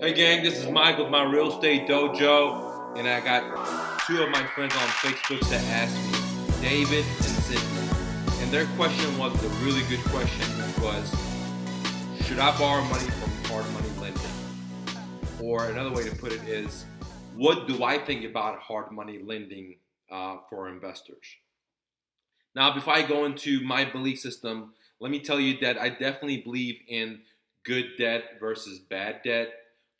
Hey gang, this is Mike with my real estate dojo, and I got two of my friends on Facebook that asked me, David and Sydney, and their question was a really good question, which was, should I borrow money from hard money lending? Or another way to put it is, what do I think about hard money lending for investors? Now, before I go into my belief system, let me tell you that I definitely believe in good debt versus bad debt.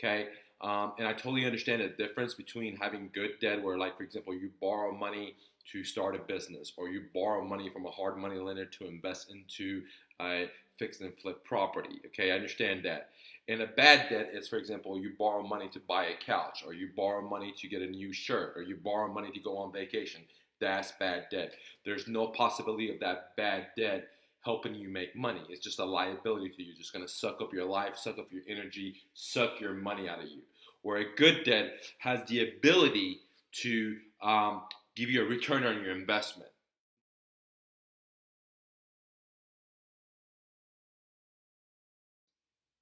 Okay. And I totally understand the difference between having good debt, where, like, for example, you borrow money to start a business, or you borrow money from a hard money lender to invest into a fix and flip property. Okay. I understand that. And a bad debt is, for example, you borrow money to buy a couch, or you borrow money to get a new shirt, or you borrow money to go on vacation. That's bad debt. There's no possibility of that bad debt helping you make money. It's just a liability to you. It's just going to suck up your life, suck up your energy, suck your money out of you. Where a good debt has the ability to give you a return on your investment.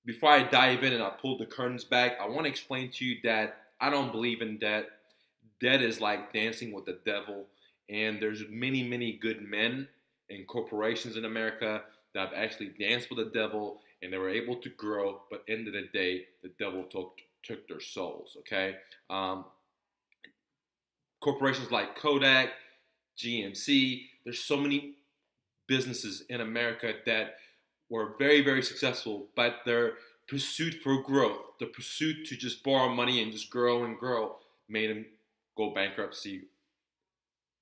Before I dive in and I pull the curtains back, I want to explain to you that I don't believe in debt. Debt is like dancing with the devil, and there's many, many good men and corporations in America that have actually danced with the devil and they were able to grow, but end of the day, the devil took their souls. Okay, um, corporations like Kodak, GMC. There's so many businesses in America that were very, very successful, but their pursuit for growth, the pursuit to just borrow money and just grow and grow, made them go bankruptcy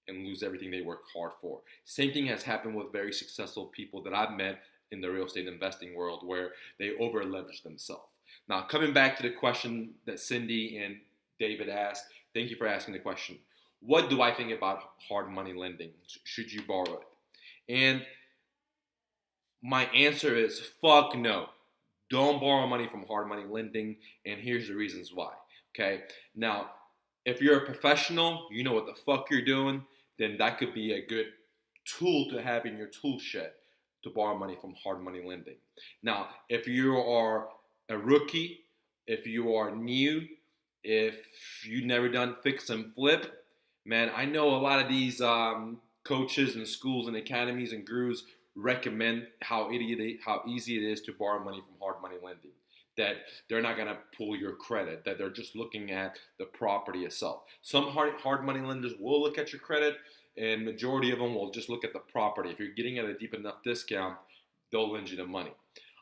and lose everything they worked hard for. Same thing has happened with very successful people that I've met in the real estate investing world, where they over leverage themselves. Now, coming back to the question that Cindy and David asked, thank you for asking the question. What do I think about hard money lending? Should you borrow it? And my answer is fuck no. Don't borrow money from hard money lending, and here's the reasons why. Okay? Now, if you're a professional, you know what the fuck you're doing, then that could be a good tool to have in your tool shed to borrow money from hard money lending. Now, if you are a rookie, if you are new, if you've never done fix and flip, man, I know a lot of these coaches and schools and academies and gurus recommend how easy it is to borrow money from hard money lending. That they're not going to pull your credit, that they're just looking at the property itself. Some hard money lenders will look at your credit, and majority of them will just look at the property. If you're getting at a deep enough discount, they'll lend you the money.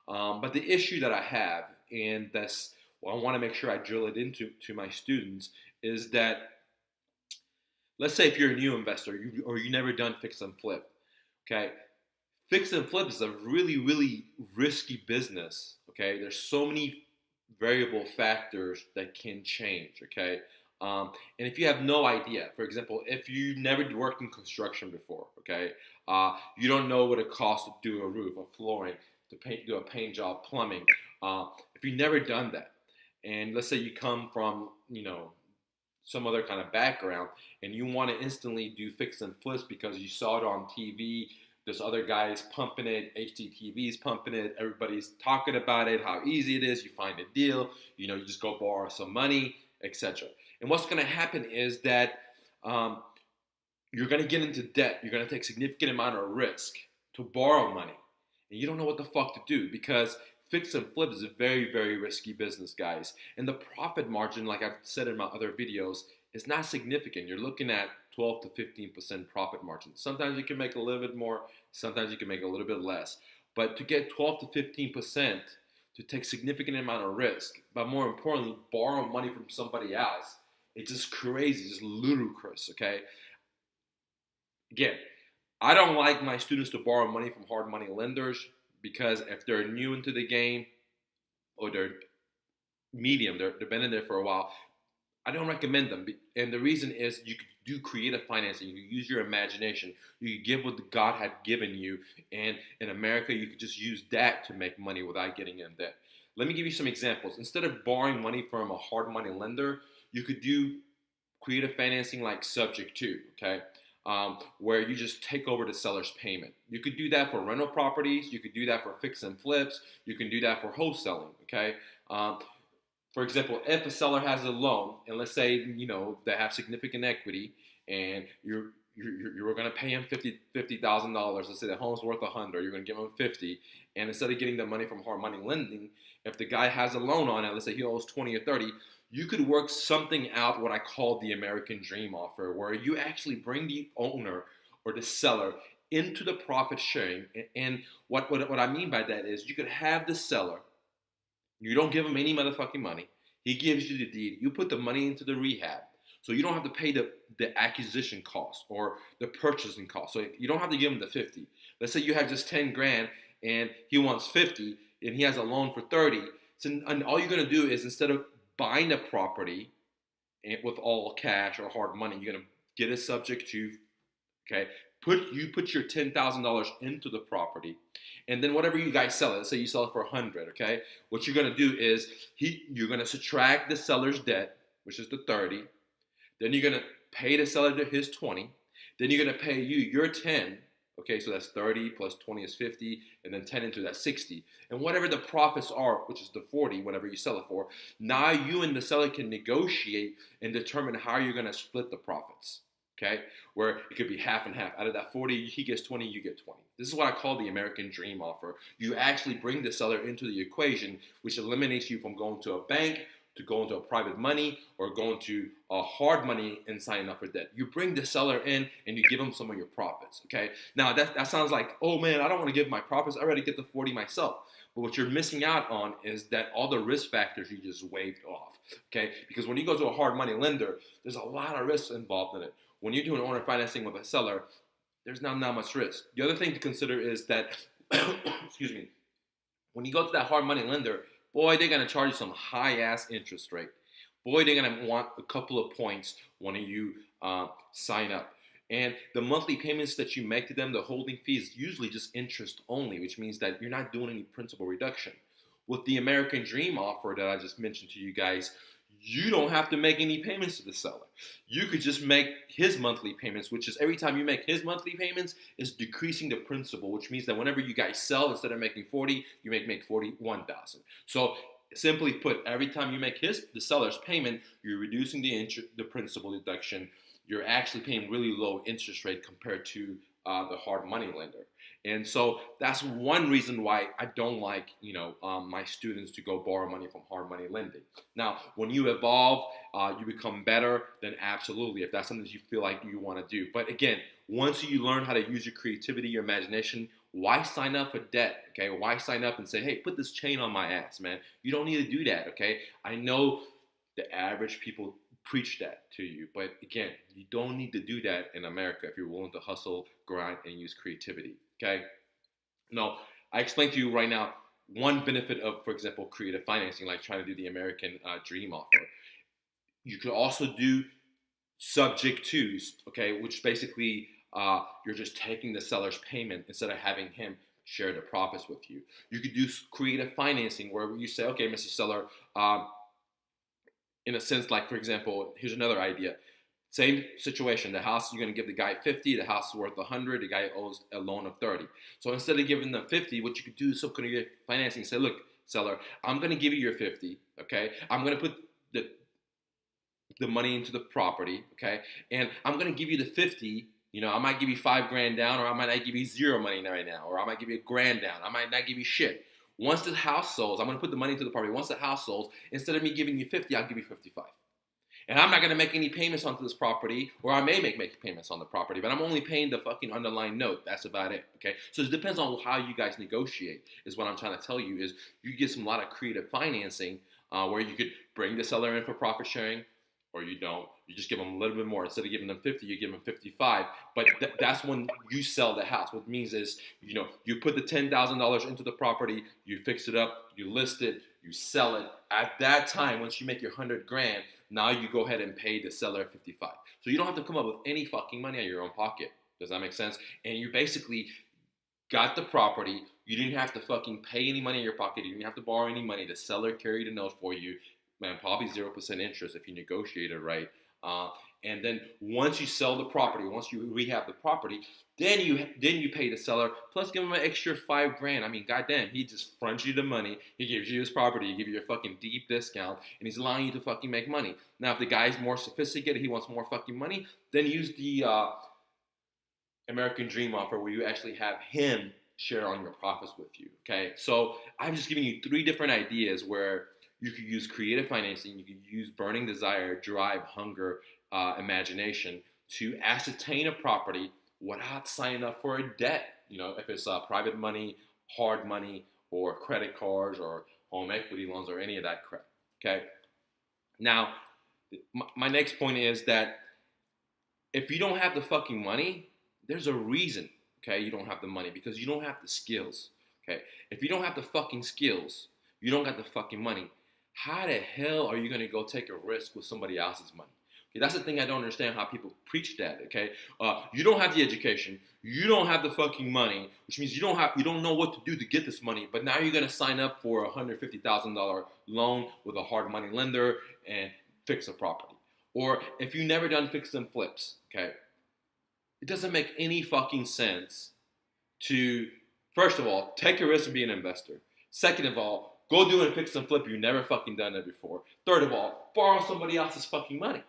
But the issue that I have, and that's what I want to make sure I drill it into to my students, is that let's say if you're a new investor, or you never done fix and flip, okay? Fix and flip is a really, really risky business. Okay, there's so many variable factors that can change. Okay, and if you have no idea, for example, if you never worked in construction before, okay, you don't know what it costs to do a roof, a flooring, to do a paint job, plumbing. If you've never done that, and let's say you come from, some other kind of background, and you want to instantly do fix and flips because you saw it on TV. There's other guys pumping it, HGTV's pumping it, everybody's talking about it, how easy it is, you find a deal, you just go borrow some money, etc. And what's going to happen is that you're going to get into debt, you're going to take significant amount of risk to borrow money, and you don't know what the fuck to do, because fix and flip is a very, very risky business, guys. And the profit margin, like I've said in my other videos, is not significant. You're looking at 12 to 15% profit margin. Sometimes you can make a little bit more, sometimes you can make a little bit less. But to get 12 to 15%, to take significant amount of risk, but more importantly, borrow money from somebody else, it's just crazy, just ludicrous, okay? Again, I don't like my students to borrow money from hard money lenders, because if they're new into the game, or they're medium, they've been in there for a while, I don't recommend them. And the reason is, you could do creative financing. You could use your imagination. You could give what God had given you. And in America, you could just use that to make money without getting in debt. Let me give you some examples. Instead of borrowing money from a hard money lender, you could do creative financing like Subject to, okay? Where you just take over the seller's payment. You could do that for rental properties. You could do that for fix and flips. You can do that for wholesaling, okay? For example, if a seller has a loan, and let's say they have significant equity, and you're going to pay him $50,000. Let's say the home's worth 100. You're going to give him 50, and instead of getting the money from hard money lending, if the guy has a loan on it, let's say he owes 20 or 30, you could work something out, what I call the American Dream offer, where you actually bring the owner or the seller into the profit sharing. And what I mean by that is you could have the seller, you don't give him any motherfucking money. He gives you the deed. You put the money into the rehab. So you don't have to pay the acquisition cost or the purchasing cost. So you don't have to give him the 50. Let's say you have just 10 grand and he wants 50 and he has a loan for 30. So, and all you're going to do is, instead of buying the property with all cash or hard money, you're going to get it subject to, okay? You put your $10,000 into the property, and then whatever you guys sell it, let's say you sell it for 100, okay? What you're gonna do is you're gonna subtract the seller's debt, which is the 30. Then you're gonna pay the seller his 20. Then you're gonna pay your 10. Okay, so that's 30 plus 20 is 50, and then 10 into that 60. And whatever the profits are, which is the 40, whatever you sell it for, now you and the seller can negotiate and determine how you're gonna split the profits. Okay, where it could be half and half. Out of that 40, he gets 20, you get 20. This is what I call the American Dream offer. You actually bring the seller into the equation, which eliminates you from going to a bank, to going to a private money, or going to a hard money and signing up for debt. You bring the seller in and you give them some of your profits. Okay, now that sounds like, oh man, I don't want to give my profits. I already get the 40 myself. But what you're missing out on is that all the risk factors you just waved off. Okay, because when you go to a hard money lender, there's a lot of risks involved in it. When you're doing owner financing with a seller, there's not much risk. The other thing to consider is that, excuse me, when you go to that hard money lender, boy, they're gonna charge you some high ass interest rate. Boy, they're gonna want a couple of points when you sign up. And the monthly payments that you make to them, the holding fee, is usually just interest only, which means that you're not doing any principal reduction. With the American Dream offer that I just mentioned to you guys, you don't have to make any payments to the seller. You could just make his monthly payments, which is every time you make his monthly payments, is decreasing the principal, which means that whenever you guys sell, instead of making 40, you make 41,000. So simply put, every time you make the seller's payment, you're reducing the principal deduction. You're actually paying really low interest rate compared to the hard money lender. And so that's one reason why I don't like, my students to go borrow money from hard money lending. Now, when you evolve, you become better, then absolutely, if that's something that you feel like you want to do. But again, once you learn how to use your creativity, your imagination, why sign up for debt, okay? Why sign up and say, hey, put this chain on my ass, man? You don't need to do that, okay? I know the average people preach that to you, but again, you don't need to do that in America if you're willing to hustle, grind, and use creativity. Okay. Now, I explained to you right now one benefit of, for example, creative financing, like trying to do the American Dream offer. You could also do subject tos, okay, which basically you're just taking the seller's payment instead of having him share the profits with you. You could do creative financing where you say, okay, Mr. Seller, in a sense, like, for example, here's another idea. Same situation. The house, you're going to give the guy 50. The house is worth 100. The guy owes a loan of 30. So instead of giving them 50, what you could do is some kind of financing. Say, look, seller, I'm going to give you your 50. Okay, I'm going to put the money into the property. Okay, and I'm going to give you the 50. I might give you $5,000 down, or I might not give you zero money right now, or I might give you $1,000 down. I might not give you shit. Once the house sells, I'm going to put the money into the property. Once the house sells, instead of me giving you 50, I'll give you 55. And I'm not going to make any payments onto this property, or I may make payments on the property, but I'm only paying the fucking underlying note. That's about it, okay? So it depends on how you guys negotiate, is what I'm trying to tell you, is you get some lot of creative financing where you could bring the seller in for profit sharing, or you don't. You just give them a little bit more. Instead of giving them 50, you give them 55. But that's when you sell the house. What it means is, you put the $10,000 into the property, you fix it up, you list it, you sell it. At that time, once you make your $100,000, now you go ahead and pay the seller 55. So you don't have to come up with any fucking money out of your own pocket. Does that make sense? And you basically got the property. You didn't have to fucking pay any money in your pocket. You didn't have to borrow any money. The seller carried a note for you. Man, probably 0% interest if you negotiate it right. And then once you sell the property, once you rehab the property, then you pay the seller plus give him an extra $5,000. I mean, goddamn, he just fronts you the money. He gives you his property. He gives you a fucking deep discount, and he's allowing you to fucking make money. Now, if the guy's more sophisticated, he wants more fucking money, then use the American Dream offer where you actually have him share on your profits with you. Okay, so I'm just giving you 3 different ideas where you could use creative financing, you could use burning desire, drive, hunger, imagination to ascertain a property without signing up for a debt. You know, if it's private money, hard money, or credit cards, or home equity loans, or any of that crap. Okay. Now, my next point is that if you don't have the fucking money, there's a reason. Okay, you don't have the money because you don't have the skills. Okay, if you don't have the fucking skills, you don't got the fucking money. How the hell are you gonna go take a risk with somebody else's money? Okay, that's the thing I don't understand how people preach that. Okay, you don't have the education, you don't have the fucking money, which means you don't know what to do to get this money. But now you're gonna sign up for a $150,000 loan with a hard money lender and fix a property. Or if you never done fix and flips, okay, it doesn't make any fucking sense to, first of all, take a risk and be an investor. Second of all, go do a fix and flip. You've never fucking done it before. Third of all, borrow somebody else's fucking money.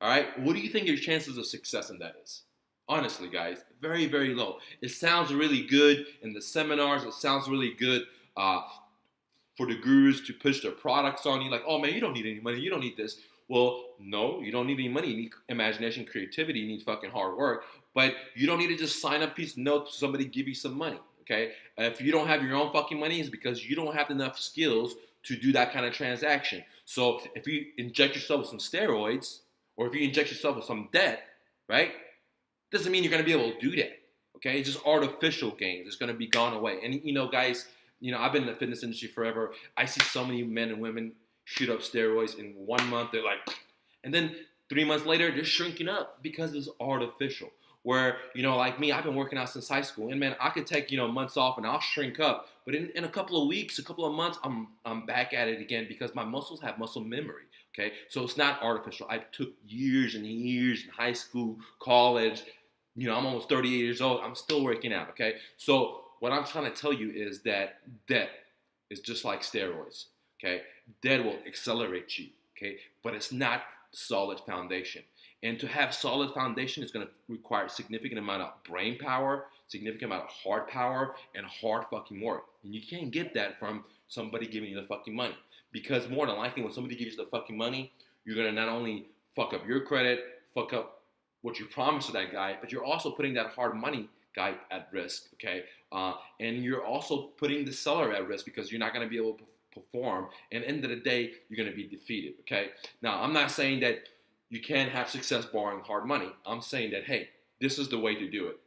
All right? What do you think your chances of success in that is? Honestly, guys, very, very low. It sounds really good in the seminars. It sounds really good for the gurus to push their products on you. Like, oh man, you don't need any money. You don't need this. Well, no, you don't need any money. You need imagination, creativity. You need fucking hard work. But you don't need to just sign a piece of note to somebody give you some money, okay? If you don't have your own fucking money, it's because you don't have enough skills to do that kind of transaction. So if you inject yourself with some steroids, or if you inject yourself with some debt, right, doesn't mean you're going to be able to do that, okay? It's just artificial gains. It's going to be gone away. And, you know, guys, you know, I've been in the fitness industry forever. I see so many men and women shoot up steroids in 1 month. They're like, and then 3 months later, they're shrinking up because it's artificial. Where, you know, like me, I've been working out since high school, and man, I could take, you know, months off and I'll shrink up. But in a couple of weeks, a couple of months, I'm back at it again because my muscles have muscle memory. Okay, so it's not artificial. I took years and years in high school, college. You know, I'm almost 38 years old. I'm still working out. Okay, so what I'm trying to tell you is that debt is just like steroids. Okay, debt will accelerate you. Okay, but it's not solid foundation. And to have solid foundation is going to require a significant amount of brain power, significant amount of hard power, and hard fucking work. And you can't get that from somebody giving you the fucking money. Because more than likely, when somebody gives you the fucking money, you're going to not only fuck up your credit, fuck up what you promised to that guy, but you're also putting that hard money guy at risk, okay? And you're also putting the seller at risk because you're not going to be able to perform. And at the end of the day, you're going to be defeated, okay? Now, I'm not saying that you can't have success borrowing hard money. I'm saying that, hey, this is the way to do it.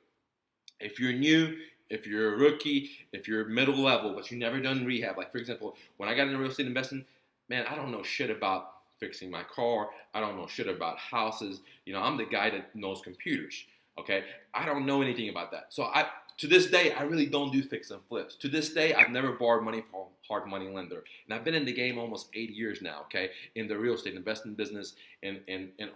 If you're new, if you're a rookie, if you're middle level, but you've never done rehab, like for example, when I got into real estate investing, man, I don't know shit about fixing my car. I don't know shit about houses. You know, I'm the guy that knows computers, okay? I don't know anything about that. So to this day, I really don't do fix and flips. To this day, I've never borrowed money from a hard money lender. And I've been in the game almost 8 years now, okay, in the real estate investing business and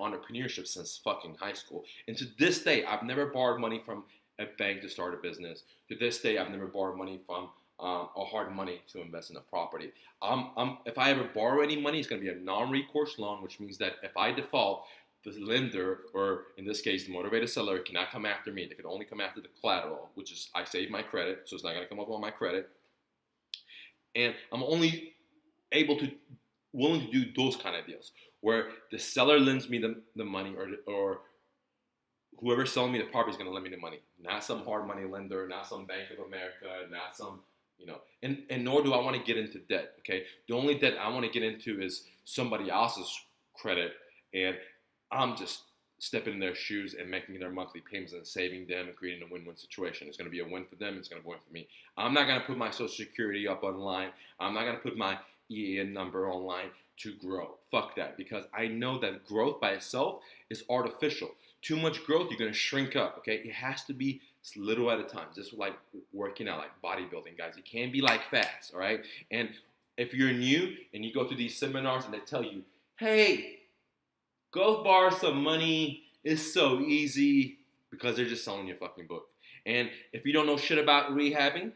entrepreneurship since fucking high school. And to this day, I've never borrowed money from a bank to start a business. To this day, I've never borrowed money from a hard money to invest in a property. If I ever borrow any money, it's going to be a non-recourse loan, which means that if I default, the lender, or in this case, the motivated seller, cannot come after me. They can only come after the collateral, which is I save my credit, so it's not going to come up on my credit. And I'm only willing to do those kind of deals where the seller lends me the money, or whoever's selling me the property is going to lend me the money. Not some hard money lender, not some Bank of America, not some, you know, and nor do I want to get into debt, okay? The only debt I want to get into is somebody else's credit, and I'm just stepping in their shoes and making their monthly payments and saving them and creating a win-win situation. It's going to be a win for them. It's going to be a win for me. I'm not going to put my Social Security up online. I'm not going to put my EIN number online to grow. Fuck that, because I know that growth by itself is artificial. Too much growth, you're going to shrink up, okay? It has to be little at a time, just like working out, like bodybuilding, guys. It can't be like fast, all right? And if you're new and you go to these seminars and they tell you, hey, Go borrow some money. It's so easy because they're just selling your fucking book. And if you don't know shit about rehabbing,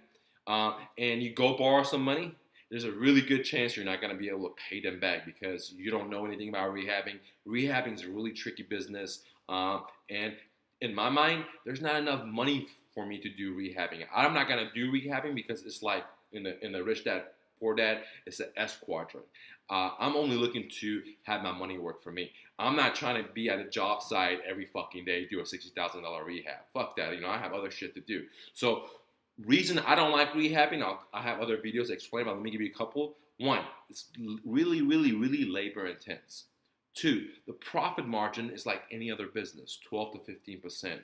and you go borrow some money, there's a really good chance you're not going to be able to pay them back because you don't know anything about rehabbing. Rehabbing is a really tricky business, and in my mind, there's not enough money for me to do rehabbing. I'm not going to do rehabbing because it's like in the Rich Dad Poor Dad, it's an S quadrant. I'm only looking to have my money work for me. I'm not trying to be at a job site every fucking day, do a $60,000 rehab. Fuck that. I have other shit to do. So reason I don't like rehabbing, I have other videos that explain, but let me give you a couple. One, it's really, really, really labor intense. Two, the profit margin is like any other business, 12 to 15%,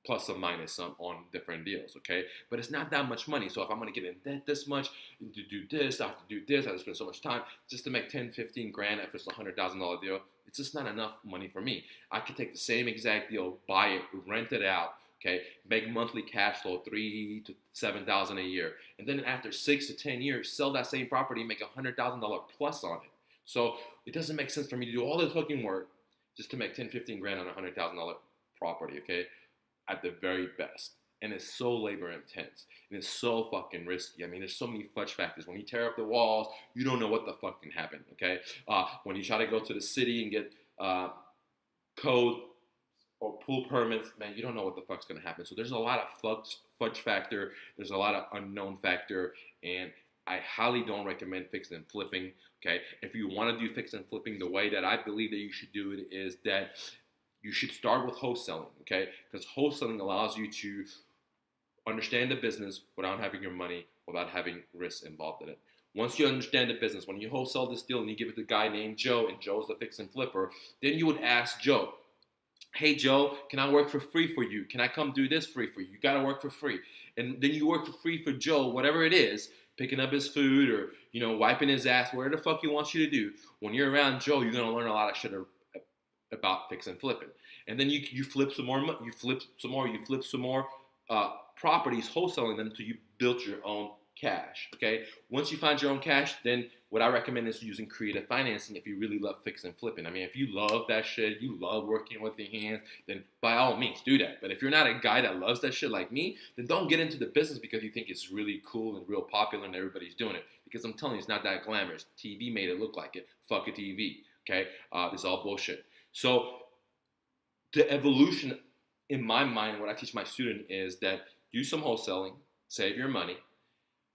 plus or minus some on different deals, okay? But it's not that much money. So if I'm gonna get in debt this much, to do this, I have to do this, I have to spend so much time just to make 10, 15 grand if it's a $100,000 deal. It's just not enough money for me. I could take the same exact deal, buy it, rent it out, okay, make monthly cash flow $3,000 to $7,000 a year, and then after 6 to 10 years, sell that same property, make $100,000 plus on it. So it doesn't make sense for me to do all this fucking work just to make 10, 15 grand on a $100,000 property, okay, at the very best. And it's so labor intense, and it's so fucking risky. I mean, there's so many fudge factors. When you tear up the walls, you don't know what the fuck can happen, okay? When you try to go to the city and get code or pool permits, man, you don't know what the fuck's gonna happen. So there's a lot of fudge factor, there's a lot of unknown factor, and I highly don't recommend fixing and flipping, okay? If you wanna do fix and flipping, the way that I believe that you should do it is that you should start with wholesaling, okay? Because wholesaling allows you to understand the business without having your money, without having risks involved in it. Once you understand the business, when you wholesale this deal and you give it to a guy named Joe, and Joe's the fix and flipper, then you would ask Joe, hey Joe, can I work for free for you? Can I come do this free for you? You gotta work for free. And then you work for free for Joe, whatever it is, picking up his food or, wiping his ass, whatever the fuck he wants you to do. When you're around Joe, you're gonna learn a lot of shit about fix and flipping. And then you flip some more, you flip some more properties, wholesaling them until you build your own cash, okay? Once you find your own cash, then what I recommend is using creative financing if you really love fix and flipping. I mean, if you love that shit, you love working with your hands, then by all means do that. But if you're not a guy that loves that shit like me, then don't get into the business because you think it's really cool and real popular and everybody's doing it. Because I'm telling you, it's not that glamorous. TV made it look like it. Fuck a TV, okay? It's all bullshit. So the evolution in my mind, what I teach my student is that do some wholesaling, save your money,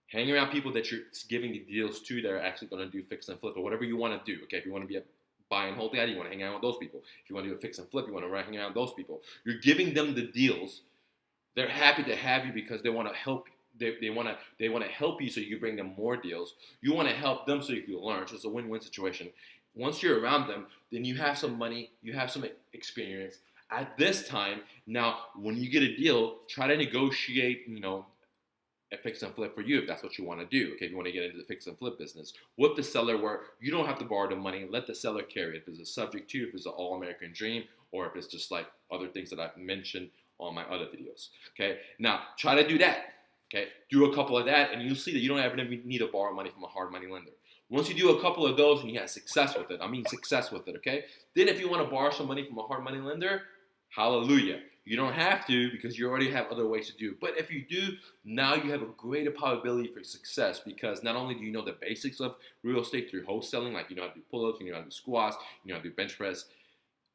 hang around people that you're giving the deals to that are actually going to do fix and flip or whatever you want to do. Okay, if you want to be a buy and hold guy, you want to hang out with those people. If you want to do a fix and flip, you want to hang out with those people. You're giving them the deals. They're happy to have you because they want to help. They want to help you so you can bring them more deals. You want to help them so you can learn. So it's a win-win situation. Once you're around them, then you have some money, you have some experience. At this time, now when you get a deal, try to negotiate, a fix and flip for you if that's what you want to do. Okay, if you want to get into the fix and flip business with the seller, where you don't have to borrow the money, let the seller carry it. If it's a subject to, if it's an all-American dream, or if it's just like other things that I've mentioned on my other videos. Okay, now try to do that. Okay, do a couple of that, and you'll see that you don't ever need to borrow money from a hard money lender. Once you do a couple of those and you have success with it, okay? Then if you want to borrow some money from a hard money lender, hallelujah. You don't have to because you already have other ways to do it. But if you do, now you have a greater probability for success because not only do you know the basics of real estate through wholesaling, like you know how to do pull-ups, you know how to do squats, you know how to do bench press.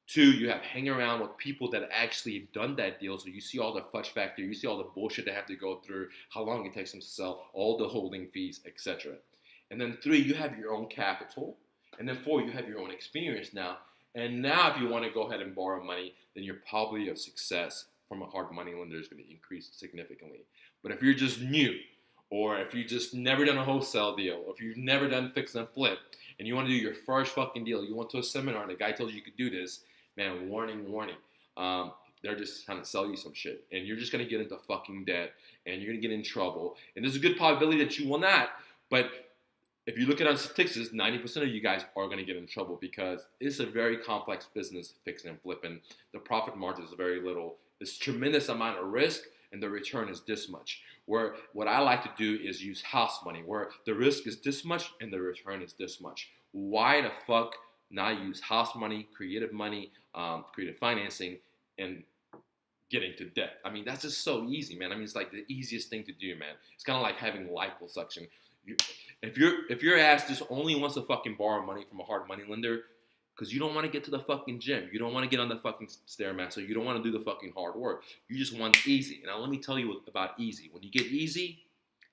Two, you have hang around with people that actually have done that deal, so you see all the fudge factor, you see all the bullshit they have to go through, how long it takes them to sell, all the holding fees, etc. And then three, you have your own capital. And then four, you have your own experience now. And now if you want to go ahead and borrow money, then your probability of success from a hard money lender is going to increase significantly. But if you're just new, or if you just never done a wholesale deal, or if you've never done fix and flip, and you want to do your first fucking deal, you went to a seminar and the guy told you you could do this, man, warning. They're just trying to sell you some shit. And you're just going to get into fucking debt, and you're going to get in trouble. And there's a good probability that you will not, but if you look at our statistics, 90% of you guys are going to get in trouble because it's a very complex business, fixing and flipping. The profit margin is very little. There's a tremendous amount of risk, and the return is this much. Where what I like to do is use house money, where the risk is this much and the return is this much. Why the fuck Now use house money, creative financing, and get into debt. I mean, that's just so easy, man. I mean, it's like the easiest thing to do, man. It's kind of like having liposuction. You, if your ass just only wants to fucking borrow money from a hard money lender because you don't want to get to the fucking gym, you don't want to get on the fucking stairmaster, you don't want to do the fucking hard work. You just want easy. Now let me tell you about easy. When you get easy,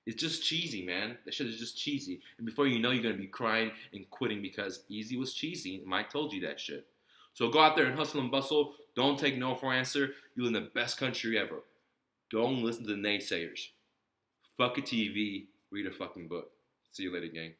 it's just cheesy, man. That shit is just cheesy. And before you know, you're gonna be crying and quitting because easy was cheesy. Mike told you that shit. So go out there and hustle and bustle. Don't take no for an answer. You live in the best country ever. Don't listen to the naysayers. Fuck a TV. Read a fucking book. See you later, gang.